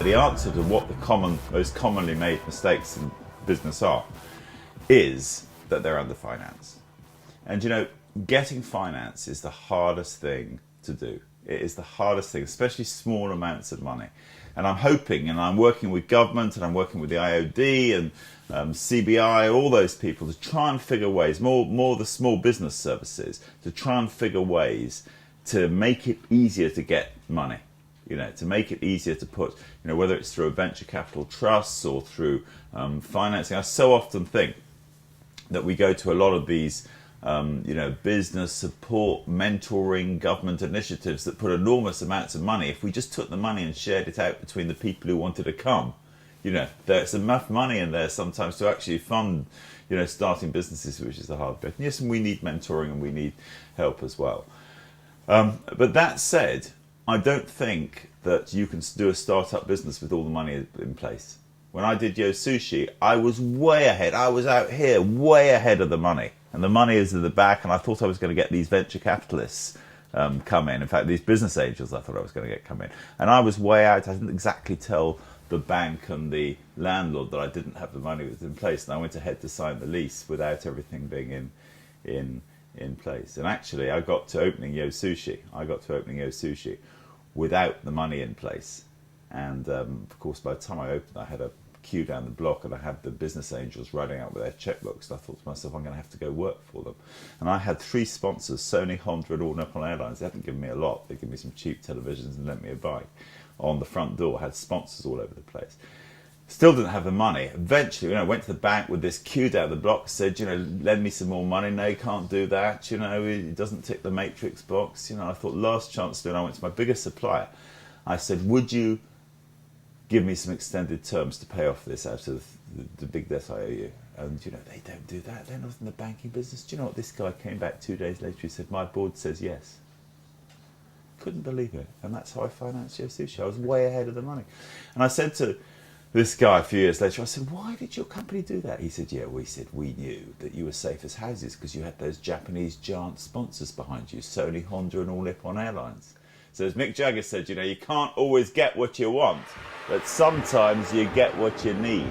the answer to what the most commonly made mistakes in business is that they're underfinanced. And you know, getting finance is the hardest thing to do. It is the hardest thing, especially small amounts of money. And I'm hoping, and I'm working with government, and I'm working with the IOD and CBI, all those people to try and figure ways, more the small business services, to try and figure ways to make it easier to get money. You know, to make it easier to put, you know, whether it's through a venture capital trust or through financing. I so often think that we go to a lot of these you know, business support, mentoring, government initiatives that put enormous amounts of money. If we just took the money and shared it out between the people who wanted to come, you know, there's enough money in there sometimes to actually fund, you know, starting businesses, which is the hard bit. And yes, and we need mentoring and we need help as well. But that said, I don't think that you can do a startup business with all the money in place. When I did Sushi, I was way ahead. I was out here way ahead of the money. And the money is in the back, and I thought I was going to get these venture capitalists come in. In fact, these business angels I thought I was going to get come in. And I was way out. I didn't exactly tell the bank and the landlord that I didn't have the money that was in place. And I went ahead to sign the lease without everything being in place. And actually, I got to opening Sushi. Without the money in place. And of course, by the time I opened, I had a queue down the block, and I had the business angels running out with their checkbooks. And I thought to myself, I'm going to have to go work for them. And I had 3 sponsors: Sony, Honda, and All Nippon Airlines. They hadn't given me a lot. They gave me some cheap televisions and lent me a bike. On the front door, I had sponsors all over the place. Still didn't have the money. Eventually, you know, I went to the bank with this queue down the block, said, you know, lend me some more money. No, you can't do that. You know, it doesn't tick the matrix box. You know, I thought last chance to do it. I went to my biggest supplier. I said, would you give me some extended terms to pay off this out of the big debt I owe you? And, you know, they don't do that. They're not in the banking business. Do you know what? This guy came back 2 days later. He said, my board says yes. Couldn't believe it. And that's how I financed Sushi. I was way ahead of the money. And I said to this guy a few years later, I said, why did your company do that? He said, we knew that you were safe as houses because you had those Japanese giant sponsors behind you, Sony, Honda, and All Nippon Airlines. So as Mick Jagger said, you know, you can't always get what you want, but sometimes you get what you need.